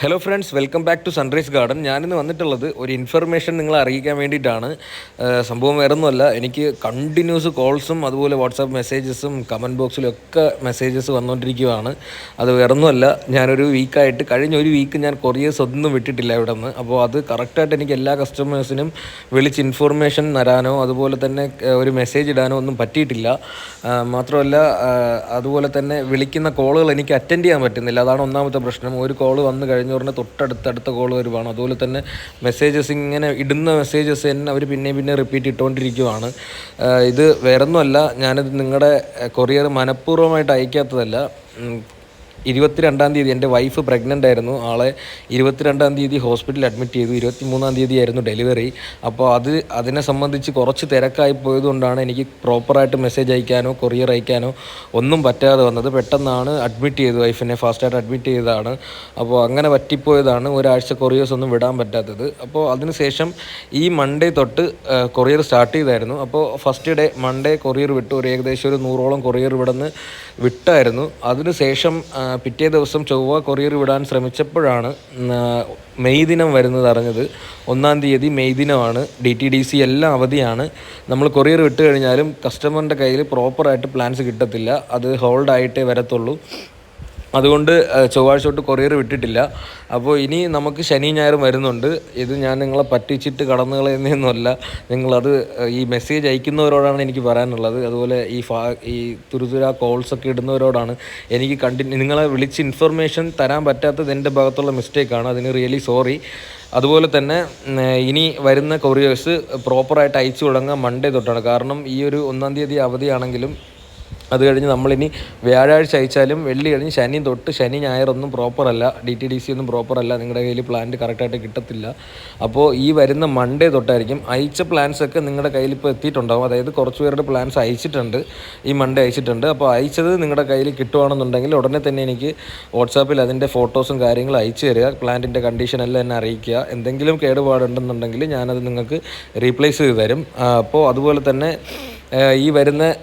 Hello friends, welcome back to sunrise garden. ഞാനിന്ന് വന്നിട്ടുള്ളത് ഒരു ഇൻഫർമേഷൻ നിങ്ങളെ അറിയിക്കാൻ വേണ്ടിയിട്ടാണ്. സംഭവം വേറൊന്നുമല്ല, എനിക്ക് കണ്ടിന്യൂസ് കോൾസും അതുപോലെ വാട്സാപ്പ് മെസ്സേജസും കമൻറ്റ് ബോക്സിലും ഒക്കെ മെസ്സേജസ് വന്നുകൊണ്ടിരിക്കുകയാണ്. അത് വേറൊന്നുമല്ല, ഞാനൊരു വീക്കായിട്ട് കഴിഞ്ഞ ഒരു വീക്ക് ഞാൻ കൊറിയേഴ്സ് ഒന്നും വിട്ടിട്ടില്ല ഇവിടെ നിന്ന്. അപ്പോൾ അത് കറക്റ്റായിട്ട് എനിക്ക് എല്ലാ കസ്റ്റമേഴ്സിനും വിളിച്ച് ഇൻഫർമേഷൻ തരാനോ അതുപോലെ തന്നെ ഒരു മെസ്സേജ് ഇടാനോ ഒന്നും പറ്റിയിട്ടില്ല. മാത്രമല്ല, അതുപോലെ തന്നെ വിളിക്കുന്ന കോളുകൾ എനിക്ക് അറ്റൻഡ് ചെയ്യാൻ പറ്റുന്നില്ല. അതാണ് ഒന്നാമത്തെ പ്രശ്നം. ഒരു കോൾ വന്നു കഴിഞ്ഞ ഉടനെ തൊട്ടടുത്ത കോൾ വരുവാണ്. അതുപോലെ തന്നെ മെസ്സേജസ് ഇങ്ങനെ ഇടുന്ന മെസ്സേജസ് തന്നെ അവർ പിന്നെ റിപ്പീറ്റ് ഇട്ടുകൊണ്ടിരിക്കുവാണ്. ഇത് വേറൊന്നുമല്ല, ഞാനിത് നിങ്ങളുടെ കൊറിയർ മനഃപൂർവ്വമായിട്ട് അയക്കാത്തതല്ല. 22-ാം തീയതി എൻ്റെ വൈഫ് പ്രഗ്നൻ്റ് ആയിരുന്നു. ആളെ 22-ാം തീയതി ഹോസ്പിറ്റലിൽ അഡ്മിറ്റ് ചെയ്തു. 23-ാം തീയതി ആയിരുന്നു ഡെലിവറി. അപ്പോൾ അതിനെ സംബന്ധിച്ച് കുറച്ച് തിരക്കായി പോയതുകൊണ്ടാണ് എനിക്ക് പ്രോപ്പറായിട്ട് മെസ്സേജ് അയക്കാനോ കൊറിയർ അയക്കാനോ ഒന്നും പറ്റാതെ വന്നത്. പെട്ടെന്നാണ് അഡ്മിറ്റ് ചെയ്തത്, വൈഫിനെ ഫാസ്റ്റായിട്ട് അഡ്മിറ്റ് ചെയ്തതാണ്. അപ്പോൾ അങ്ങനെ പറ്റിപ്പോയതാണ് ഒരാഴ്ച കൊറിയേഴ്സ് ഒന്നും വിടാൻ പറ്റാത്തത്. അപ്പോൾ അതിനുശേഷം ഈ മൺഡേ തൊട്ട് കൊറിയർ സ്റ്റാർട്ട് ചെയ്തായിരുന്നു. അപ്പോൾ ഫസ്റ്റ് ഡേ മൺഡേ കൊറിയർ വിട്ടു. ഏകദേശം ഒരു 100ഓളം കൊറിയർ ഇവിടെ നിന്ന് വിട്ടായിരുന്നു. അതിനുശേഷം പിറ്റേ ദിവസം ചൊവ്വ കൊറിയർ വിടാൻ ശ്രമിച്ചപ്പോഴാണ് മെയ് ദിനം വരുന്നത് അറിഞ്ഞത്. 1-ാം തീയതി മെയ് ദിനമാണ്. DTDC എല്ലാം അവധിയാണ്. നമ്മൾ കൊറിയർ വിട്ട് കഴിഞ്ഞാലും കസ്റ്റമറിൻ്റെ കയ്യിൽ പ്രോപ്പറായിട്ട് പ്ലാൻസ് കിട്ടത്തില്ല. അത് ഹോൾഡ് ആയിട്ടേ വരത്തുള്ളൂ. അതുകൊണ്ട് ചൊവ്വാഴ്ച തൊട്ട് കൊറിയർ വിട്ടിട്ടില്ല. അപ്പോൾ ഇനി നമുക്ക് ശനി ഞായറും വരുന്നുണ്ട്. ഇത് ഞാൻ നിങ്ങളെ പറ്റിച്ചിട്ട് കടന്നു കളയുന്നതൊന്നുമല്ല. നിങ്ങളത് ഈ മെസ്സേജ് അയക്കുന്നവരോടാണ് എനിക്ക് പറയാനുള്ളത്. അതുപോലെ ഈ തുരുതുര കോൾസൊക്കെ ഇടുന്നവരോടാണ് എനിക്ക് നിങ്ങളെ വിളിച്ച് ഇൻഫർമേഷൻ തരാൻ പറ്റാത്തത് എൻ്റെ ഭാഗത്തുള്ള മിസ്റ്റേക്കാണ്. അതിന് റിയലി സോറി. അതുപോലെ തന്നെ ഇനി വരുന്ന കൊറിയേഴ്സ് പ്രോപ്പറായിട്ട് അയച്ചു തുടങ്ങുക മൺഡേ തൊട്ടാണ്. കാരണം ഈ ഒരു 1-ാം തീയതി അവധിയാണെങ്കിലും അത് കഴിഞ്ഞ് നമ്മളിനി വ്യാഴാഴ്ച അയച്ചാലും വെള്ളി കഴിഞ്ഞ് ശനി തൊട്ട് ശനി ഞായറൊന്നും പ്രോപ്പറല്ല, DTDC ഒന്നും പ്രോപ്പറല്ല. നിങ്ങളുടെ കയ്യിൽ പ്ലാന്റ് കറക്റ്റായിട്ട് കിട്ടത്തില്ല. അപ്പോൾ ഈ വരുന്ന മൺഡേ തൊട്ടായിരിക്കും. അയച്ച പ്ലാൻസൊക്കെ നിങ്ങളുടെ കയ്യിൽ ഇപ്പോൾ എത്തിയിട്ടുണ്ടാകും. അതായത് കുറച്ച് പേരുടെ പ്ലാൻസ് അയച്ചിട്ടുണ്ട്, ഈ മൺഡേ അയച്ചിട്ടുണ്ട്. അപ്പോൾ അയച്ചത് നിങ്ങളുടെ കയ്യിൽ കിട്ടുകയാണെന്നുണ്ടെങ്കിൽ ഉടനെ തന്നെ എനിക്ക് വാട്സാപ്പിൽ അതിൻ്റെ ഫോട്ടോസും കാര്യങ്ങളും അയച്ചു തരിക. പ്ലാന്റിൻ്റെ കണ്ടീഷൻ എല്ലാം എന്നെ അറിയിക്കുക. എന്തെങ്കിലും കേടുപാടുണ്ടെന്നുണ്ടെങ്കിൽ ഞാനത് നിങ്ങൾക്ക് റീപ്ലേസ് ചെയ്ത് തരും. അപ്പോൾ അതുപോലെ തന്നെ ഈ വരുന്ന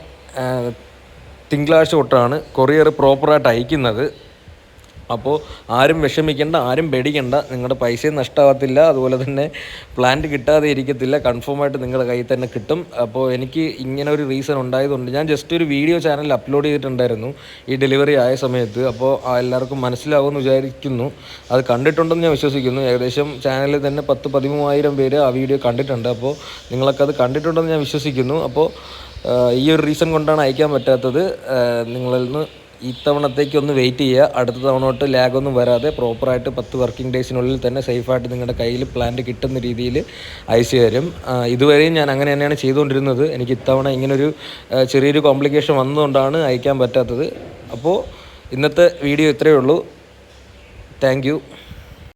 തിങ്കളാഴ്ച തൊട്ടാണ് കൊറിയർ പ്രോപ്പറായിട്ട് അയക്കുന്നത്. അപ്പോൾ ആരും വിഷമിക്കേണ്ട, ആരും പേടിക്കേണ്ട. നിങ്ങളുടെ പൈസയും നഷ്ടമാകത്തില്ല, അതുപോലെ തന്നെ പ്ലാന്റ് കിട്ടാതെ ഇരിക്കത്തില്ല. കൺഫേമായിട്ട് നിങ്ങളുടെ കയ്യിൽ തന്നെ കിട്ടും. അപ്പോൾ എനിക്ക് ഇങ്ങനെ ഒരു റീസൺ ഉണ്ടായതുകൊണ്ട് ഞാൻ ജസ്റ്റ് ഒരു വീഡിയോ ചാനലിൽ അപ്ലോഡ് ചെയ്തിട്ടുണ്ടായിരുന്നു ഈ ഡെലിവറി ആയ സമയത്ത്. അപ്പോൾ എല്ലാവർക്കും മനസ്സിലാവുമെന്ന് വിചാരിക്കുന്നു. അത് കണ്ടിട്ടുണ്ടെന്ന് ഞാൻ വിശ്വസിക്കുന്നു. ഏകദേശം ചാനലിൽ തന്നെ 10-13,000 പേര് ആ വീഡിയോ കണ്ടിട്ടുണ്ട്. അപ്പോൾ നിങ്ങളൊക്കെ അത് കണ്ടിട്ടുണ്ടെന്ന് ഞാൻ വിശ്വസിക്കുന്നു. അപ്പോൾ ഈ ഒരു റീസൺ കൊണ്ടാണ് അയക്കാൻ പറ്റാത്തത്. നിങ്ങളിൽ നിന്ന് ഇത്തവണത്തേക്ക് ഒന്ന് വെയിറ്റ് ചെയ്യുക. അടുത്ത തവണ തൊട്ട് ലാഗൊന്നും വരാതെ പ്രോപ്പറായിട്ട് 10 വർക്കിംഗ് ഡേയ്സിനുള്ളിൽ തന്നെ സേഫായിട്ട് നിങ്ങളുടെ കയ്യിൽ പ്ലാന്റ് കിട്ടുന്ന രീതിയിൽ അയച്ചു തരും. ഇതുവരെയും ഞാൻ അങ്ങനെ തന്നെയാണ് ചെയ്തുകൊണ്ടിരുന്നത്. എനിക്ക് ഇത്തവണ ഇങ്ങനൊരു ചെറിയൊരു കോംപ്ലിക്കേഷൻ വന്നതുകൊണ്ടാണ് അയക്കാൻ പറ്റാത്തത്. അപ്പോൾ ഇന്നത്തെ വീഡിയോ ഇത്രയേ ഉള്ളൂ. Thank you.